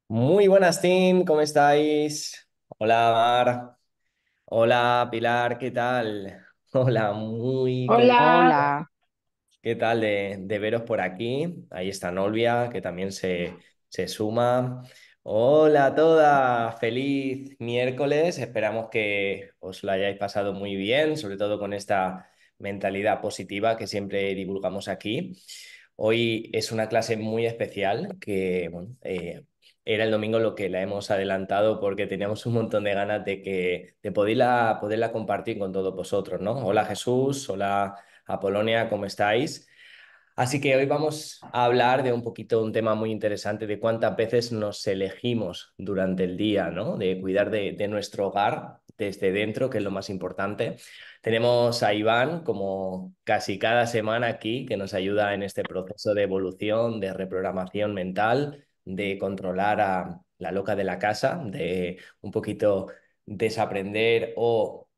Muy buenas, Tim, ¿cómo estáis? Hola, Mar. Hola, Pilar, ¿qué tal? Hola, muy Hola, Hola, ¿qué tal de veros por aquí? Ahí está Nolvia, que también se suma. Hola a todas, feliz miércoles. Esperamos que os lo hayáis pasado muy bien, sobre todo con esta mentalidad positiva que siempre divulgamos aquí. Hoy es una clase muy especial que, bueno, era el domingo lo que la hemos adelantado porque teníamos un montón de ganas de poderla compartir con todos vosotros, ¿no? Hola Jesús, hola a Polonia, ¿cómo estáis? Así que hoy vamos a hablar de un poquito un tema muy interesante de cuántas veces nos elegimos durante el día, ¿no? De cuidar de nuestro hogar desde dentro, que es lo más importante. Tenemos a Iván como casi cada semana aquí, que nos ayuda en este proceso de evolución, de reprogramación mental, de controlar a la loca de la casa, de un poquito desaprender o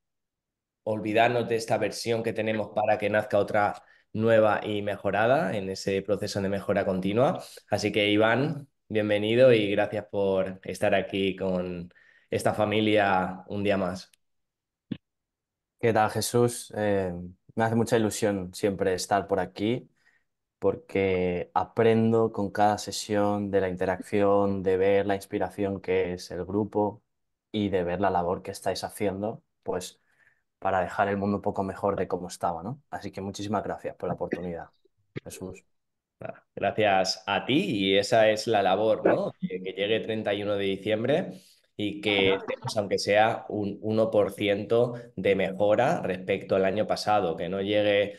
olvidarnos de esta versión que tenemos para que nazca otra nueva y mejorada en ese proceso de mejora continua. Así que Iván, bienvenido y gracias por estar aquí con esta familia un día más. ¿qué tal Jesús? Me hace mucha ilusión siempre estar por aquí porque aprendo con cada sesión de la interacción, de ver la inspiración que es el grupo y de ver la labor que estáis haciendo, pues para dejar el mundo un poco mejor de cómo estaba, ¿no? Así que muchísimas gracias por la oportunidad, Jesús. Nada, gracias a ti y esa es la labor, ¿no? Que llegue 31 de diciembre y que estemos, aunque sea un 1% de mejora respecto al año pasado, que no llegue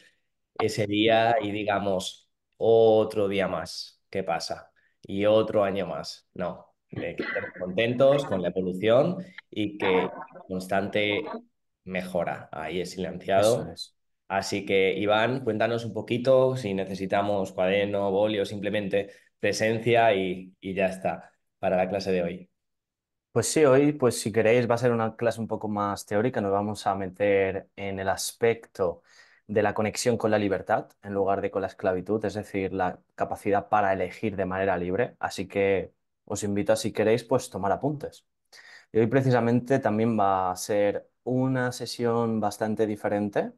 ese día y digamos otro día más, ¿qué pasa? Y otro año más. No, de que estemos contentos con la evolución y que constante mejora ahí es Eso silenciado. es. Así que, Iván, cuéntanos un poquito si necesitamos cuaderno, bolio, simplemente presencia y ya está para la clase de hoy. Pues sí, hoy, pues si queréis, va a ser una clase un poco más teórica. Nos vamos a meter en el aspecto de la conexión con la libertad en lugar de con la esclavitud, es decir, la capacidad para elegir de manera libre. Así que os invito a, si queréis, pues tomar apuntes. Y hoy precisamente también va a ser una sesión bastante diferente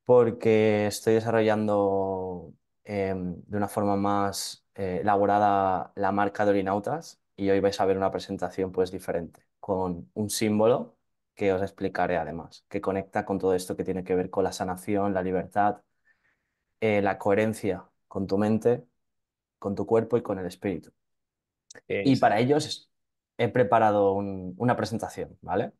porque estoy desarrollando de una forma más elaborada la marca de Orinautas y hoy vais a ver una presentación pues diferente, con un símbolo que os explicaré además, que conecta con todo esto que tiene que ver con la sanación, la libertad, la coherencia con tu mente, con tu cuerpo y con el espíritu. Y Exacto. para ellos he preparado una presentación, ¿vale?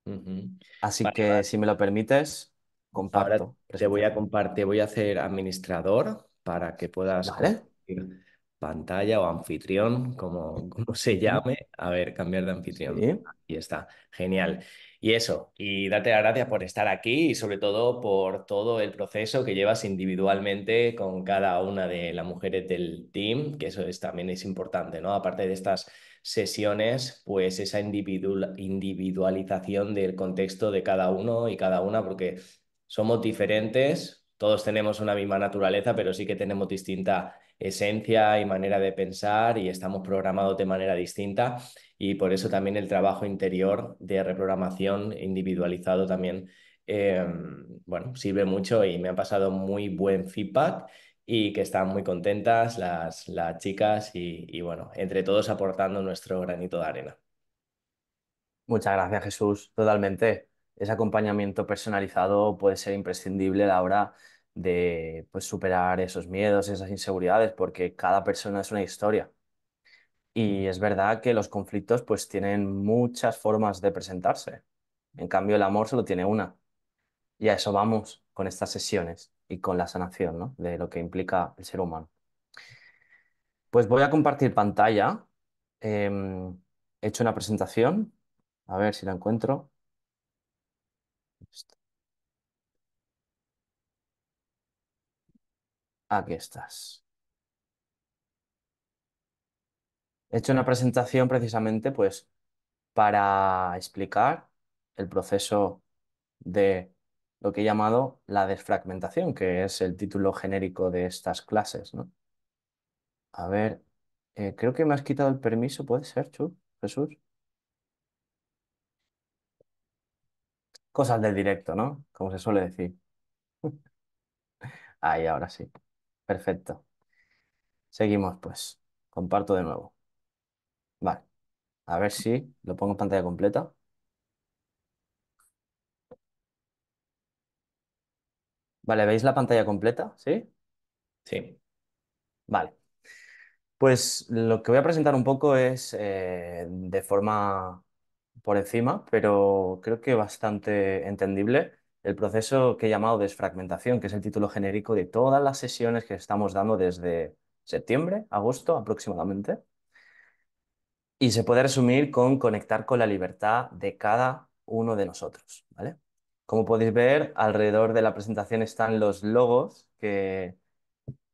Ujú. Así Vale, que Iván. si me lo permites, Ahora comparto te voy a presentación. compartir, te voy a hacer administrador para que puedas ¿Vale? compartir pantalla o anfitrión, como se Ujú. llame. A ver, cambiar de anfitrión. Sí. Ahí está, genial. Y eso, y date las gracias por estar aquí y sobre todo por todo el proceso que llevas individualmente con cada una de las mujeres del team, que eso también es importante, ¿no? Aparte de estas sesiones, pues esa individualización del contexto de cada uno y cada una, porque somos diferentes, todos tenemos una misma naturaleza, pero sí que tenemos distinta esencia y manera de pensar y estamos programados de manera distinta y por eso también el trabajo interior de reprogramación individualizado también, bueno, sirve mucho y me han pasado muy buen feedback y que están muy contentas las chicas y bueno, entre todos aportando nuestro granito de arena. Muchas gracias, Jesús. Totalmente. Ese acompañamiento personalizado puede ser imprescindible a la hora de pues, superar esos miedos, esas inseguridades, porque cada persona es una historia. Y es verdad que los conflictos pues, tienen muchas formas de presentarse. En cambio, el amor solo tiene una. Y a eso vamos con estas sesiones y con la sanación, ¿no? De lo que implica el ser humano. Pues voy a compartir pantalla. He hecho una presentación. A ver si la encuentro. Aquí estás. He hecho una presentación precisamente pues para explicar el proceso de lo que he llamado la desfragmentación, que es el título genérico de estas clases, ¿no? A ver, Creo que me has quitado el permiso, ¿puede ser, Jesús? Cosas del directo, ¿no? Como se suele decir. Ahí, ahora sí. Perfecto. Seguimos, pues. Comparto de nuevo. Vale. A ver si lo pongo en pantalla completa. Vale, ¿veis la pantalla completa? ¿Sí? Sí, Vale. Pues lo que voy a presentar un poco es de forma por encima, pero creo que bastante entendible, el proceso que he llamado desfragmentación, que es el título genérico de todas las sesiones que estamos dando desde septiembre, agosto aproximadamente, y se puede resumir con conectar con la libertad de cada uno de nosotros, ¿vale? Como podéis ver, alrededor de la presentación están los logos que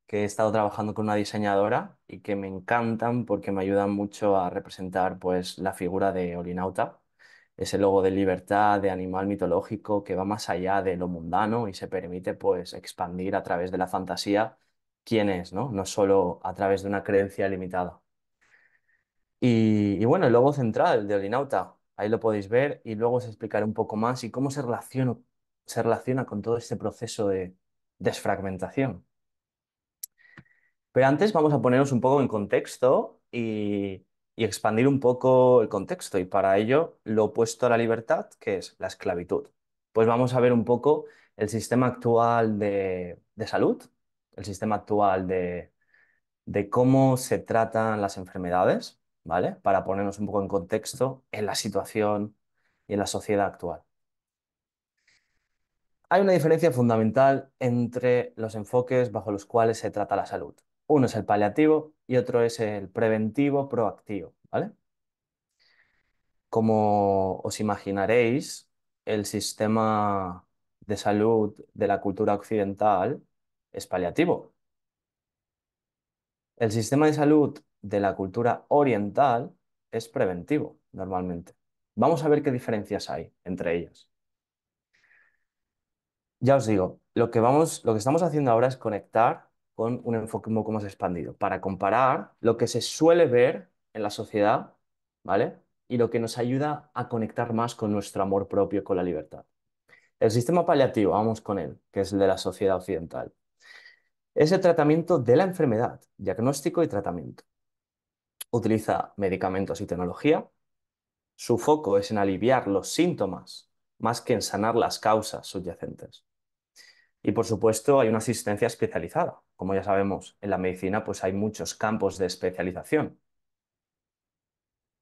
he estado trabajando con una diseñadora y que me encantan porque me ayudan mucho a representar pues la figura de Olinauta, ese logo de libertad, de animal mitológico que va más allá de lo mundano y se permite pues expandir a través de la fantasía quién es, ¿no? No solo a través de una creencia limitada. Y bueno, el logo central de Olinauta, ahí lo podéis ver y luego os explicaré un poco más y cómo se relaciona con todo este proceso de desfragmentación. Pero antes vamos a ponernos un poco en contexto y expandir un poco el contexto. Y para ello, lo opuesto a la libertad, que es la esclavitud. Pues vamos a ver un poco el sistema actual de salud, el sistema actual de cómo se tratan las enfermedades, ¿vale? Para ponernos un poco en contexto en la situación y en la sociedad actual. Hay una diferencia fundamental entre los enfoques bajo los cuales se trata la salud. Uno es el paliativo y otro es el preventivo proactivo, ¿vale? Como os imaginaréis, el sistema de salud de la cultura occidental es paliativo. El sistema de salud de la cultura oriental es preventivo, normalmente. Vamos a ver qué diferencias hay entre ellas. Ya os digo, lo que estamos haciendo ahora es conectar con un enfoque un poco más expandido para comparar lo que se suele ver en la sociedad, ¿vale? Y lo que nos ayuda a conectar más con nuestro amor propio, con la libertad. El sistema paliativo, vamos con él, que es el de la sociedad occidental. Es el tratamiento de la enfermedad, diagnóstico y tratamiento. Utiliza medicamentos y tecnología. Su foco es en aliviar los síntomas más que en sanar las causas subyacentes. Y por supuesto hay una asistencia especializada. Como ya sabemos, en la medicina pues hay muchos campos de especialización.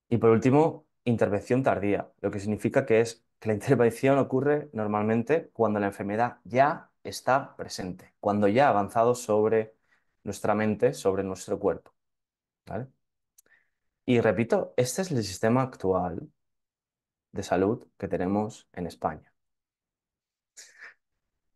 Y por último, intervención tardía, lo que significa que es que la intervención ocurre normalmente cuando la enfermedad ya está presente, cuando ya ha avanzado sobre nuestra mente, sobre nuestro cuerpo, ¿vale? Y repito, este es el sistema actual de salud que tenemos en España.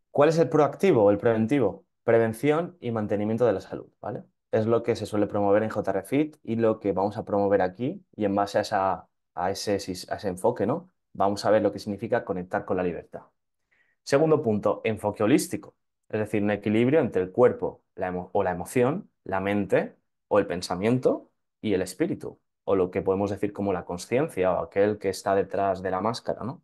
¿Cuál es el proactivo o el preventivo? Prevención y mantenimiento de la salud, ¿vale? Es lo que se suele promover en JRFit y lo que vamos a promover aquí y en base a ese enfoque, ¿no? Vamos a ver lo que significa conectar con la libertad. Segundo punto, enfoque holístico, es decir, un equilibrio entre el cuerpo o la emoción, la mente o el pensamiento y el espíritu, o lo que podemos decir como la conciencia o aquel que está detrás de la máscara, ¿no?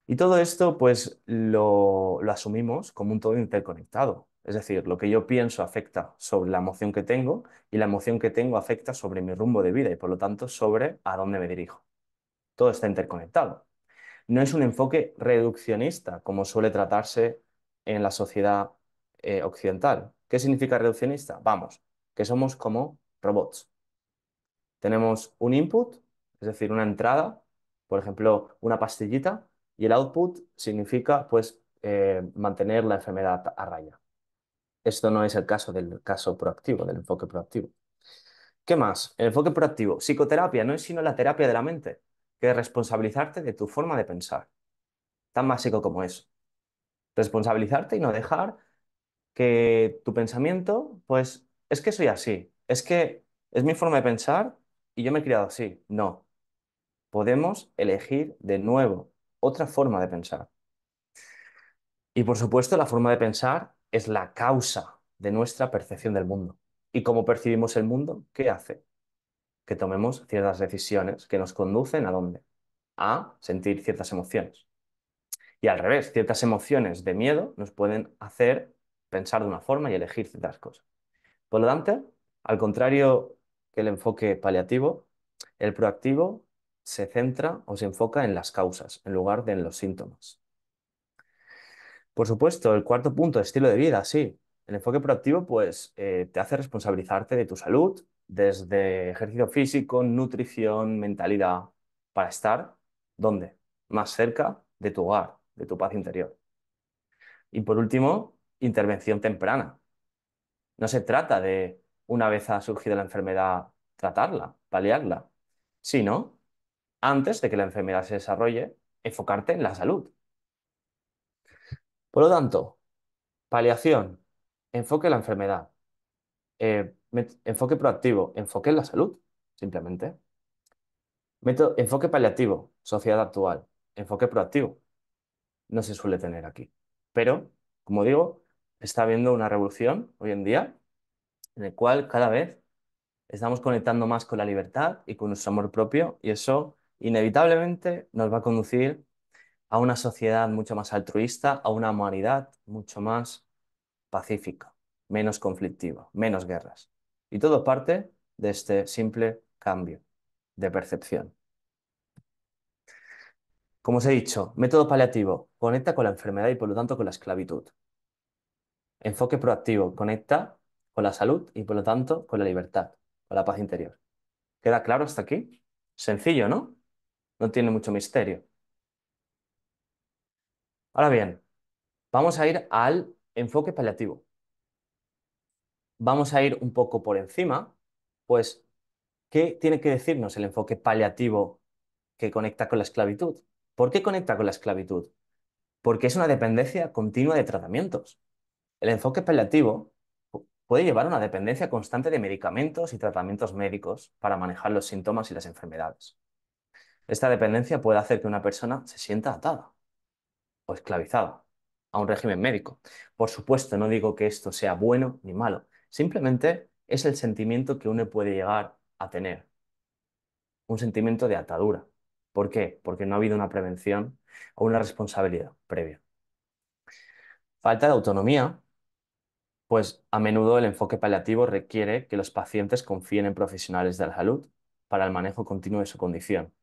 Y todo esto, pues, lo asumimos como un todo interconectado. Es decir, lo que yo pienso afecta sobre la emoción que tengo y la emoción que tengo afecta sobre mi rumbo de vida y, por lo tanto, sobre a dónde me dirijo. Todo está interconectado. No es un enfoque reduccionista, como suele tratarse en la sociedad occidental. ¿Qué significa reduccionista? Vamos, que somos como robots. Tenemos un input, es decir, una entrada, por ejemplo, una pastillita, y el output significa, pues, mantener la enfermedad a raya. Esto no es el caso del caso proactivo, del enfoque proactivo. ¿Qué más? El enfoque proactivo. Psicoterapia no es sino la terapia de la mente, que es responsabilizarte de tu forma de pensar. Tan básico como eso. Responsabilizarte y no dejar que tu pensamiento, pues, es que soy así, es que es mi forma de pensar y yo me he criado así. No. Podemos elegir de nuevo otra forma de pensar. Y por supuesto, la forma de pensar es la causa de nuestra percepción del mundo. Y cómo percibimos el mundo, ¿qué hace? Que tomemos ciertas decisiones que nos conducen ¿a dónde? A sentir ciertas emociones. Y al revés, ciertas emociones de miedo nos pueden hacer pensar de una forma y elegir ciertas cosas. Por lo tanto, al contrario que el enfoque paliativo, el proactivo se centra o se enfoca en las causas en lugar de en los síntomas. Por supuesto, el cuarto punto, estilo de vida, sí. El enfoque proactivo, pues, te hace responsabilizarte de tu salud, desde ejercicio físico, nutrición, mentalidad, para estar, ¿dónde? Más cerca de tu hogar, de tu paz interior. Y por último, intervención temprana. No se trata de, una vez ha surgido la enfermedad, tratarla, paliarla, sino, antes de que la enfermedad se desarrolle, enfocarte en la salud. Por lo tanto, paliación, enfoque en la enfermedad. Enfoque proactivo, enfoque en la salud, simplemente. Enfoque paliativo, sociedad actual. Enfoque proactivo, no se suele tener aquí. Pero, como digo, está habiendo una revolución hoy en día en el cual cada vez estamos conectando más con la libertad y con nuestro amor propio y eso inevitablemente nos va a conducir a una sociedad mucho más altruista, a una humanidad mucho más pacífica, menos conflictiva, menos guerras. Y todo parte de este simple cambio de percepción. Como os he dicho, método paliativo, conecta con la enfermedad y por lo tanto con la esclavitud. Enfoque proactivo, conecta con la salud y por lo tanto con la libertad, con la paz interior. ¿Queda claro hasta aquí? Sencillo, ¿no? No tiene mucho misterio. Ahora bien, vamos a ir al enfoque paliativo. Vamos a ir un poco por encima, pues, ¿qué tiene que decirnos el enfoque paliativo que conecta con la esclavitud? ¿Por qué conecta con la esclavitud? Porque es una dependencia continua de tratamientos. El enfoque paliativo puede llevar a una dependencia constante de medicamentos y tratamientos médicos para manejar los síntomas y las enfermedades. Esta dependencia puede hacer que una persona se sienta atada o esclavizada a un régimen médico. Por supuesto, no digo que esto sea bueno ni malo, simplemente es el sentimiento que uno puede llegar a tener, un sentimiento de atadura. ¿Por qué? Porque no ha habido una prevención o una responsabilidad previa. Falta de autonomía, pues a menudo el enfoque paliativo requiere que los pacientes confíen en profesionales de la salud para el manejo continuo de su condición,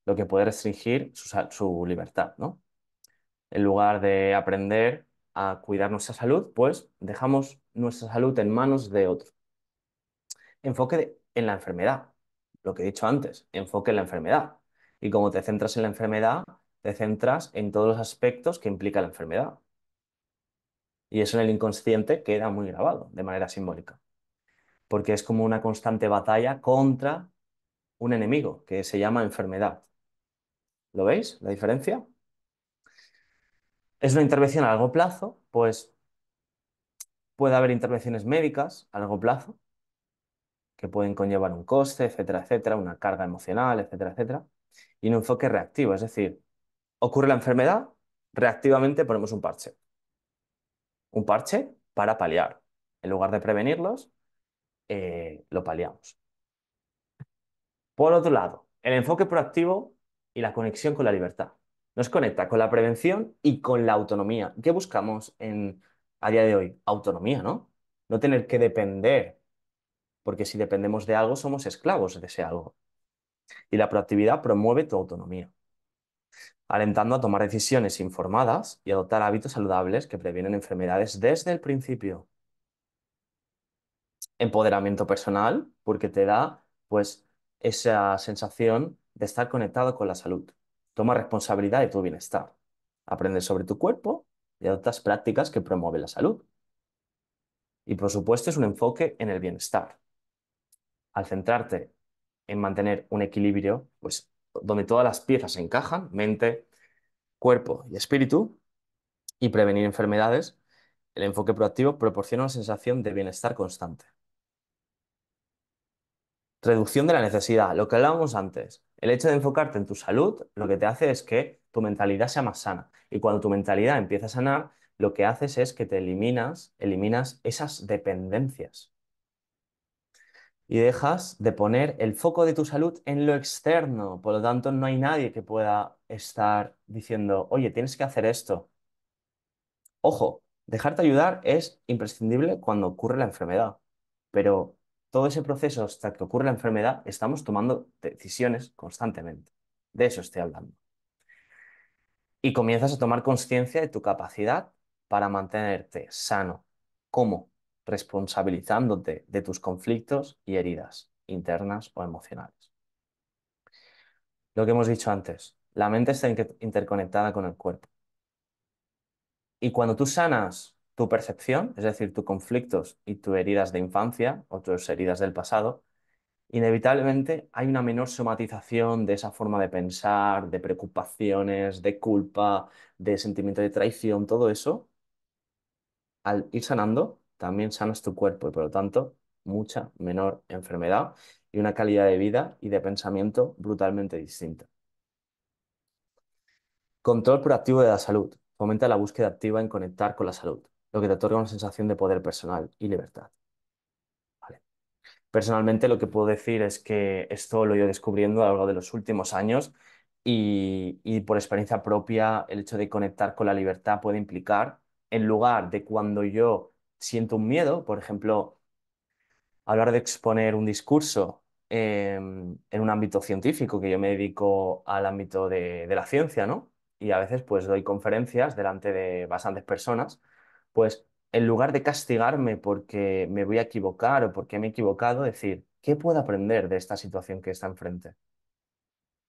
lo que puede restringir su libertad, ¿no? En lugar de aprender a cuidar nuestra salud, pues dejamos nuestra salud en manos de otro. En la enfermedad, lo que he dicho antes, enfoque en la enfermedad. Y como te centras en la enfermedad, te centras en todos los aspectos que implica la enfermedad. Y eso en el inconsciente queda muy grabado de manera simbólica, porque es como una constante batalla contra un enemigo que se llama enfermedad. ¿Lo veis? ¿La diferencia? Es una intervención a largo plazo, pues puede haber intervenciones médicas a largo plazo que pueden conllevar un coste, etcétera, una carga emocional, etcétera. Y un enfoque reactivo, es decir, ocurre la enfermedad, reactivamente ponemos un parche para paliar. En lugar de prevenirlos, lo paliamos. Por otro lado, el enfoque proactivo y la conexión con la libertad. Nos conecta con la prevención y con la autonomía. ¿Qué buscamos a día de hoy? Autonomía, ¿no? No tener que depender, porque si dependemos de algo, somos esclavos de ese algo. Y la proactividad promueve tu autonomía, alentando a tomar decisiones informadas y adoptar hábitos saludables que previenen enfermedades desde el principio. Empoderamiento personal, porque te da, pues, esa sensación de estar conectado con la salud. Toma responsabilidad de tu bienestar. Aprendes sobre tu cuerpo y adoptas prácticas que promueven la salud. Y, por supuesto, es un enfoque en el bienestar. Al centrarte en mantener un equilibrio, pues, donde todas las piezas encajan, mente, cuerpo y espíritu, y prevenir enfermedades, el enfoque proactivo proporciona una sensación de bienestar constante. Reducción de la necesidad, lo que hablábamos antes. El hecho de enfocarte en tu salud, lo que te hace es que tu mentalidad sea más sana. Y cuando tu mentalidad empieza a sanar, lo que haces es que eliminas esas dependencias. y dejas de poner el foco de tu salud en lo externo. Por lo tanto, no hay nadie que pueda estar diciendo, oye, tienes que hacer esto. Ojo, dejarte ayudar es imprescindible cuando ocurre la enfermedad, pero todo ese proceso hasta que ocurre la enfermedad estamos tomando decisiones constantemente. De eso estoy hablando. Y comienzas a tomar conciencia de tu capacidad para mantenerte sano. ¿Cómo? Responsabilizándote de tus conflictos y heridas internas o emocionales. Lo que hemos dicho antes, la mente está interconectada con el cuerpo. Y cuando tú sanas tu percepción, es decir, tus conflictos y tus heridas de infancia o tus heridas del pasado, inevitablemente hay una menor somatización de esa forma de pensar, de preocupaciones, de culpa, de sentimiento de traición, todo eso. Al ir sanando, también sanas tu cuerpo y por lo tanto mucha menor enfermedad y una calidad de vida y de pensamiento brutalmente distinta. Control proactivo de la salud. Fomenta la búsqueda activa en conectar con la salud, lo que te otorga una sensación de poder personal y libertad. Vale. Personalmente, lo que puedo decir es que esto lo he ido descubriendo a lo largo de los últimos años y por experiencia propia, el hecho de conectar con la libertad puede implicar, en lugar de cuando yo siento un miedo, por ejemplo, a la hora de exponer un discurso en un ámbito científico, que yo me dedico al ámbito de la ciencia, ¿no? Y a veces pues doy conferencias delante de bastantes personas, pues en lugar de castigarme porque me voy a equivocar o porque me he equivocado, decir, ¿qué puedo aprender de esta situación que está enfrente?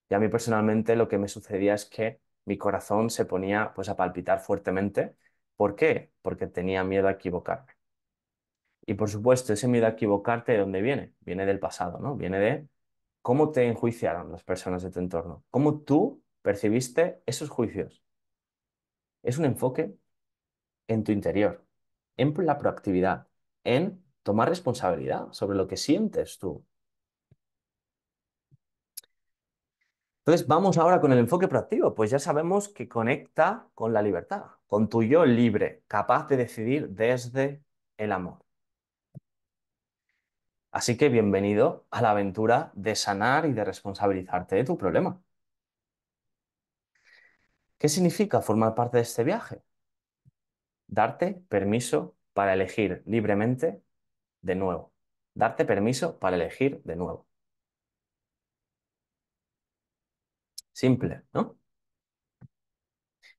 Y a mí personalmente lo que me sucedía es que mi corazón se ponía pues a palpitar fuertemente. ¿Por qué? Porque tenía miedo a equivocarme. Y por supuesto, ese miedo a equivocarte, ¿de dónde viene? Viene del pasado, ¿no? Viene de cómo te enjuiciaron las personas de tu entorno, cómo tú percibiste esos juicios. Es un enfoque en tu interior, en la proactividad, en tomar responsabilidad sobre lo que sientes tú. Entonces, vamos ahora con el enfoque proactivo, pues ya sabemos que conecta con la libertad, con tu yo libre, capaz de decidir desde el amor. Así que bienvenido a la aventura de sanar y de responsabilizarte de tu problema. ¿Qué significa formar parte de este viaje? Darte permiso para elegir libremente de nuevo. Darte permiso para elegir de nuevo. Simple, ¿no?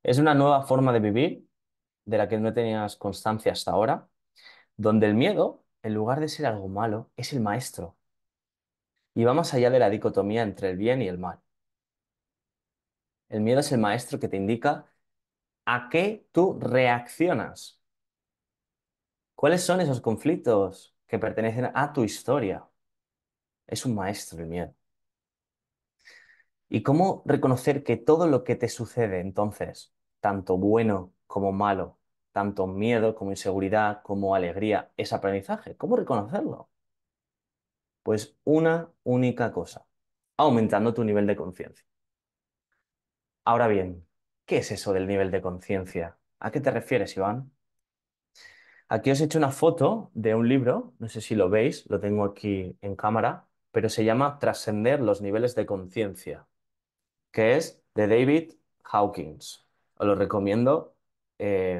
Es una nueva forma de vivir de la que no tenías constancia hasta ahora, donde el miedo, en lugar de ser algo malo, es el maestro y va más allá de la dicotomía entre el bien y el mal. El miedo es el maestro que te indica a qué tú reaccionas. ¿Cuáles son esos conflictos que pertenecen a tu historia? Es un maestro el miedo. ¿Y cómo reconocer que todo lo que te sucede entonces, tanto bueno como malo, tanto miedo como inseguridad como alegría, es aprendizaje? ¿Cómo reconocerlo? Pues una única cosa, aumentando tu nivel de conciencia. Ahora bien, ¿qué es eso del nivel de conciencia? ¿A qué te refieres, Iván? Aquí os he hecho una foto de un libro, no sé si lo veis, lo tengo aquí en cámara, pero se llama Trascender los niveles de conciencia, que es de David Hawkins. Os lo recomiendo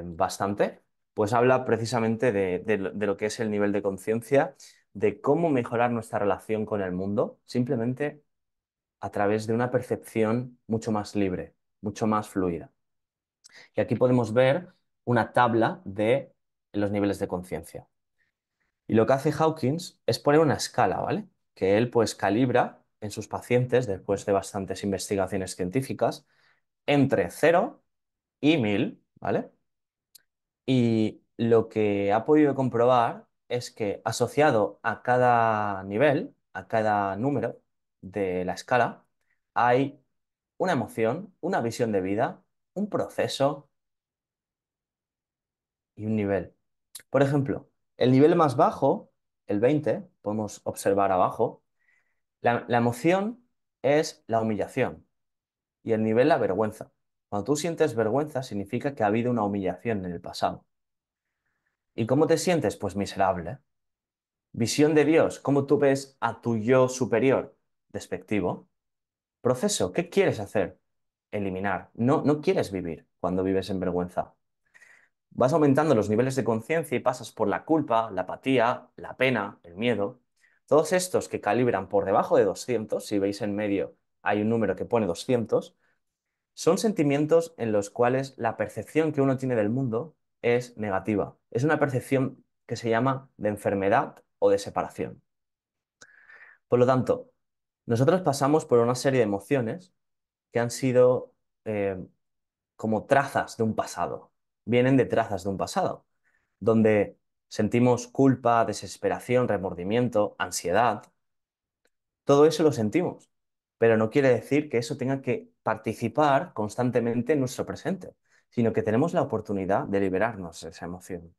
bastante, pues habla precisamente de lo que es el nivel de conciencia, de cómo mejorar nuestra relación con el mundo, simplemente a través de una percepción mucho más libre, mucho más fluida. Y aquí podemos ver una tabla de los niveles de conciencia. Y lo que hace Hawkins es poner una escala, ¿vale? Que él pues calibra en sus pacientes, después de bastantes investigaciones científicas, entre 0 y 1000, ¿vale? Y lo que ha podido comprobar es que asociado a cada nivel, a cada número de la escala, hay una emoción, una visión de vida, un proceso y un nivel. Por ejemplo, el nivel más bajo, el 20, podemos observar abajo, la emoción es la humillación y el nivel la vergüenza. Cuando tú sientes vergüenza significa que ha habido una humillación en el pasado. ¿Y cómo te sientes? Pues miserable. Visión de Dios, ¿cómo tú ves a tu yo superior? Despectivo. Proceso, ¿qué quieres hacer? Eliminar. No, no quieres vivir cuando vives en vergüenza. Vas aumentando los niveles de conciencia y pasas por la culpa, la apatía, la pena, el miedo. Todos estos que calibran por debajo de 200, si veis en medio hay un número que pone 200, son sentimientos en los cuales la percepción que uno tiene del mundo es negativa. Es una percepción que se llama de enfermedad o de separación. Por lo tanto, nosotros pasamos por una serie de emociones que han sido como trazas de un pasado. Vienen de trazas de un pasado, donde sentimos culpa, desesperación, remordimiento, ansiedad. Todo eso lo sentimos, pero no quiere decir que eso tenga que participar constantemente en nuestro presente, sino que tenemos la oportunidad de liberarnos de esa emoción.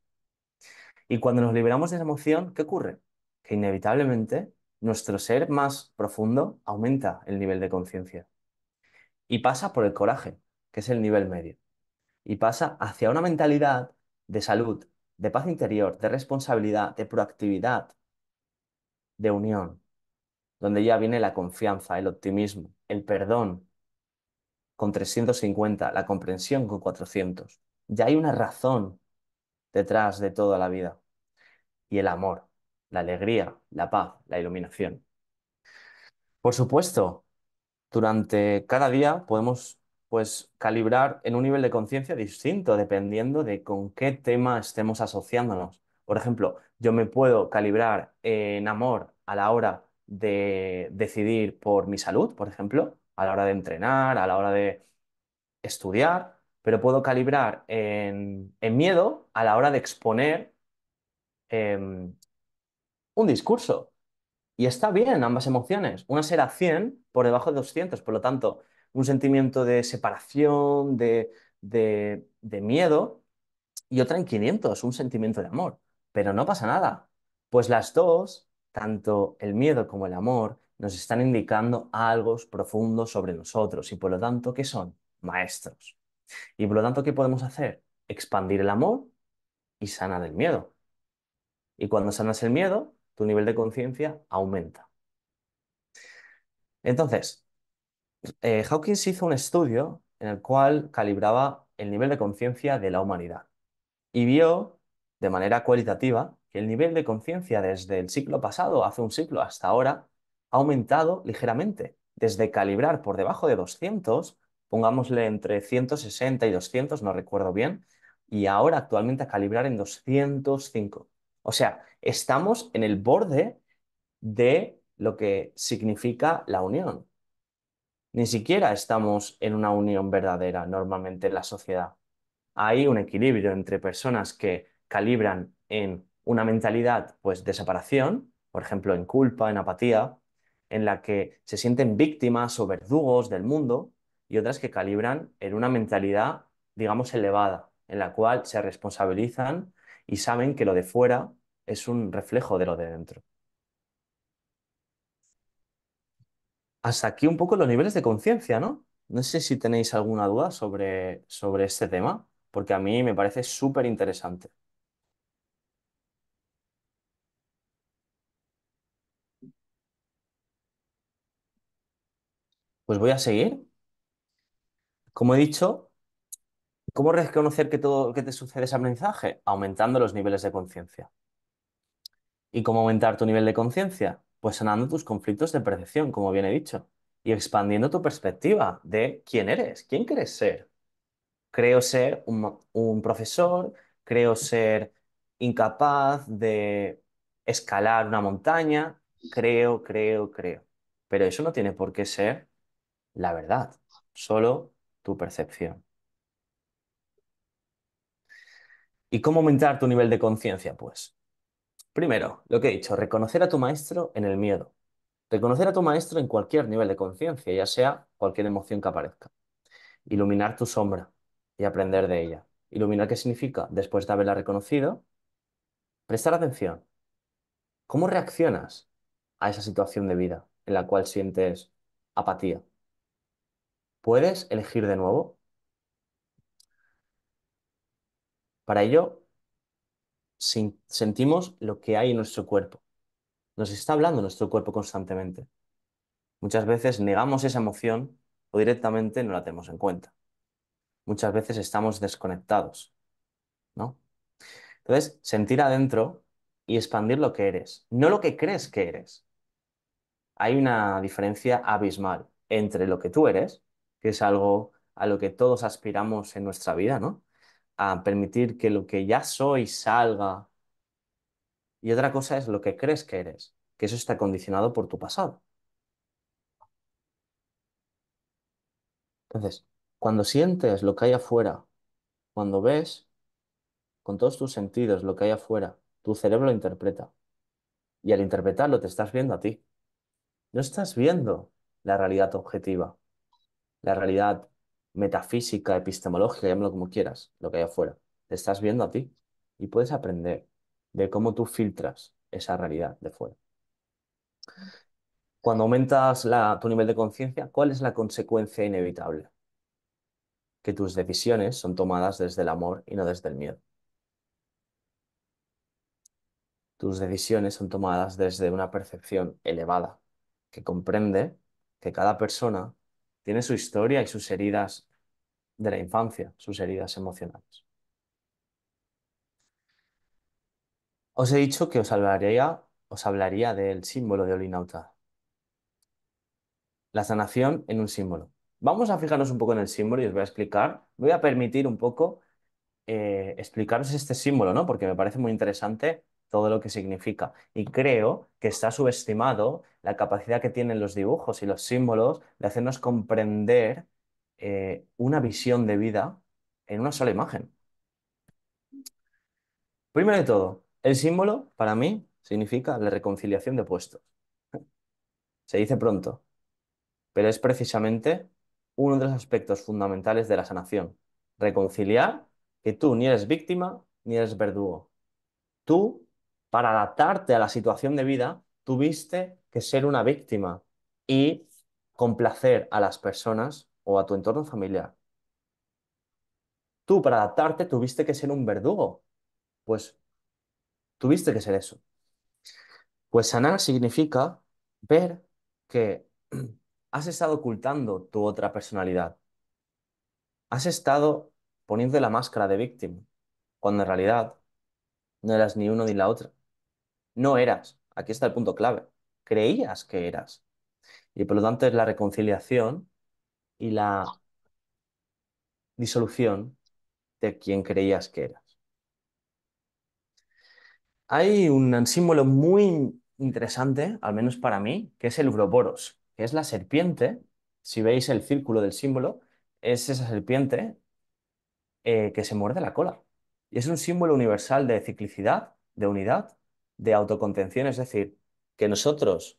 Y cuando nos liberamos de esa emoción, ¿qué ocurre? Que inevitablemente nuestro ser más profundo aumenta el nivel de conciencia y pasa por el coraje, que es el nivel medio, y pasa hacia una mentalidad de salud, de paz interior, de responsabilidad, de proactividad, de unión, donde ya viene la confianza, el optimismo, el perdón con 350, la comprensión con 400. Ya hay una razón detrás de toda la vida y el amor, la alegría, la paz, la iluminación. Por supuesto, durante cada día podemos pues calibrar en un nivel de conciencia distinto dependiendo de con qué tema estemos asociándonos. Por ejemplo, yo me puedo calibrar en amor a la hora de decidir por mi salud, por ejemplo, a la hora de entrenar, a la hora de estudiar, pero puedo calibrar en miedo a la hora de exponer un discurso. Y está bien ambas emociones. Una será 100 por debajo de 200. Por lo tanto, un sentimiento de separación, de miedo, y otra en 500, un sentimiento de amor. Pero no pasa nada, pues las dos, tanto el miedo como el amor, nos están indicando algo profundo sobre nosotros y por lo tanto, ¿qué son? Maestros. Y por lo tanto, ¿qué podemos hacer? Expandir el amor y sanar el miedo. Y cuando sanas el miedo, tu nivel de conciencia aumenta. Entonces, Hawkins hizo un estudio en el cual calibraba el nivel de conciencia de la humanidad y vio de manera cualitativa que el nivel de conciencia desde el siglo pasado, hace un siglo hasta ahora, ha aumentado ligeramente. Desde calibrar por debajo de 200, pongámosle entre 160 y 200, no recuerdo bien, y ahora actualmente a calibrar en 205. O sea, estamos en el borde de lo que significa la unión. Ni siquiera estamos en una unión verdadera normalmente en la sociedad. Hay un equilibrio entre personas que calibran en una mentalidad pues de separación, por ejemplo, en culpa, en apatía, en la que se sienten víctimas o verdugos del mundo, y otras que calibran en una mentalidad, digamos, elevada, en la cual se responsabilizan y saben que lo de fuera es un reflejo de lo de dentro. Hasta aquí un poco los niveles de conciencia, ¿no? No sé si tenéis alguna duda sobre este tema, porque a mí me parece súper interesante. Pues voy a seguir. Como he dicho, ¿cómo reconocer que todo lo que te sucede es aprendizaje? Aumentando los niveles de conciencia. ¿Y cómo aumentar tu nivel de conciencia? Pues sanando tus conflictos de percepción, como bien he dicho, y expandiendo tu perspectiva de quién eres, quién quieres ser. Creo ser un profesor, creo ser incapaz de escalar una montaña, creo. Pero eso no tiene por qué ser la verdad, solo tu percepción. ¿Y cómo aumentar tu nivel de conciencia? Pues, primero, lo que he dicho, reconocer a tu maestro en el miedo. Reconocer a tu maestro en cualquier nivel de conciencia, ya sea cualquier emoción que aparezca. Iluminar tu sombra y aprender de ella. Iluminar, ¿qué significa? Después de haberla reconocido, prestar atención. ¿Cómo reaccionas a esa situación de vida en la cual sientes apatía? ¿Puedes elegir de nuevo? Para ello, sentimos lo que hay en nuestro cuerpo. Nos está hablando nuestro cuerpo constantemente. Muchas veces negamos esa emoción o directamente no la tenemos en cuenta. Muchas veces estamos desconectados, ¿no? Entonces, sentir adentro y expandir lo que eres, no lo que crees que eres. Hay una diferencia abismal entre lo que tú eres, que es algo a lo que todos aspiramos en nuestra vida, ¿no? A permitir que lo que ya soy salga. Y otra cosa es lo que crees que eres, que eso está condicionado por tu pasado. Entonces, cuando sientes lo que hay afuera, cuando ves con todos tus sentidos lo que hay afuera, tu cerebro lo interpreta. Y al interpretarlo te estás viendo a ti. No estás viendo la realidad objetiva, la realidad metafísica, epistemológica, llámalo como quieras, lo que hay afuera. Te estás viendo a ti y puedes aprender de cómo tú filtras esa realidad de fuera. Cuando aumentas tu nivel de conciencia, ¿cuál es la consecuencia inevitable? Que tus decisiones son tomadas desde el amor y no desde el miedo. Tus decisiones son tomadas desde una percepción elevada, que comprende que cada persona tiene su historia y sus heridas de la infancia, sus heridas emocionales. Os he dicho que os hablaría del símbolo de Olinauta, la sanación en un símbolo. Vamos a fijarnos un poco en el símbolo y os voy a explicar. Voy a permitir un poco explicaros este símbolo, ¿no? Porque me parece muy interesante todo lo que significa. Y creo que está subestimado la capacidad que tienen los dibujos y los símbolos de hacernos comprender una visión de vida en una sola imagen. Primero de todo, el símbolo para mí significa la reconciliación de puestos. Se dice pronto, pero es precisamente uno de los aspectos fundamentales de la sanación. Reconciliar que tú ni eres víctima ni eres verdugo. Tú, para adaptarte a la situación de vida, tuviste que ser una víctima y complacer a las personas o a tu entorno familiar. Tú, para adaptarte, tuviste que ser un verdugo. Pues tuviste que ser eso. Pues sanar significa ver que has estado ocultando tu otra personalidad. Has estado poniendo la máscara de víctima, cuando en realidad no eras ni uno ni la otra. No eras. Aquí está el punto clave. Creías que eras. Y por lo tanto es la reconciliación y la disolución de quien creías que eras. Hay un símbolo muy interesante, al menos para mí, que es el Uroboros, que es la serpiente. Si veis el círculo del símbolo, es esa serpiente que se muerde la cola. Y es un símbolo universal de ciclicidad, de unidad, de autocontención, es decir, que nosotros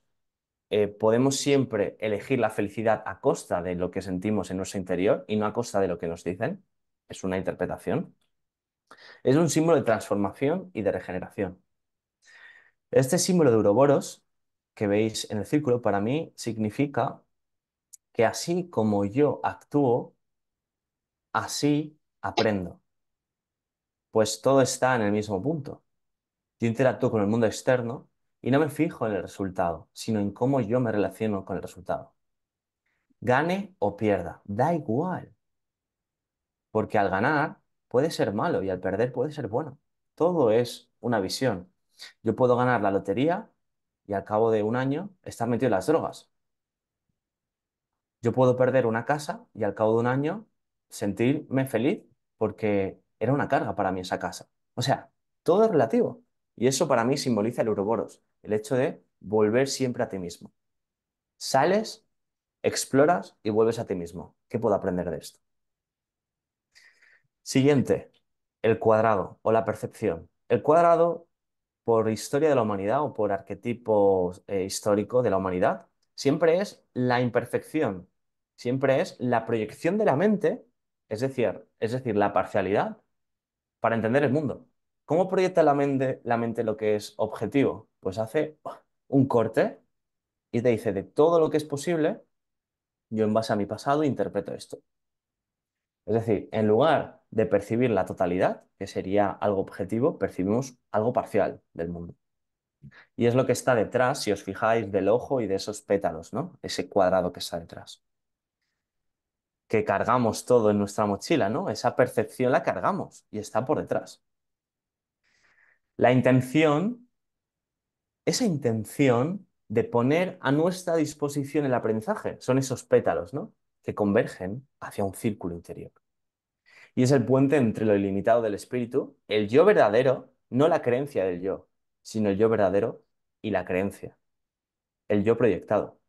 podemos siempre elegir la felicidad a costa de lo que sentimos en nuestro interior y no a costa de lo que nos dicen. Es una interpretación. Es un símbolo de transformación y de regeneración. Este símbolo de Uroboros que veis en el círculo para mí significa que así como yo actúo, así aprendo. Pues todo está en el mismo punto. Yo interactúo con el mundo externo y no me fijo en el resultado, sino en cómo yo me relaciono con el resultado. Gane o pierda, da igual. Porque al ganar puede ser malo y al perder puede ser bueno. Todo es una visión. Yo puedo ganar la lotería y al cabo de un año estar metido en las drogas. Yo puedo perder una casa y al cabo de un año sentirme feliz porque era una carga para mí esa casa. O sea, todo es relativo. Y eso para mí simboliza el Ouroboros, el hecho de volver siempre a ti mismo. Sales, exploras y vuelves a ti mismo. ¿Qué puedo aprender de esto? Siguiente, el cuadrado o la percepción. El cuadrado, por historia de la humanidad o por arquetipo histórico de la humanidad, siempre es la imperfección, siempre es la proyección de la mente, es decir, la parcialidad para entender el mundo. ¿Cómo proyecta la mente lo que es objetivo? Pues hace un corte y te dice de todo lo que es posible, yo en base a mi pasado interpreto esto. Es decir, en lugar de percibir la totalidad, que sería algo objetivo, percibimos algo parcial del mundo. Y es lo que está detrás, si os fijáis, del ojo y de esos pétalos, ¿no? Ese cuadrado que está detrás. Que cargamos todo en nuestra mochila, ¿no? Esa percepción la cargamos y está por detrás. La intención, esa intención de poner a nuestra disposición el aprendizaje, son esos pétalos, ¿no? Que convergen hacia un círculo interior. Y es el puente entre lo ilimitado del espíritu, el yo verdadero, no la creencia del yo, sino el yo verdadero y la creencia, el yo proyectado.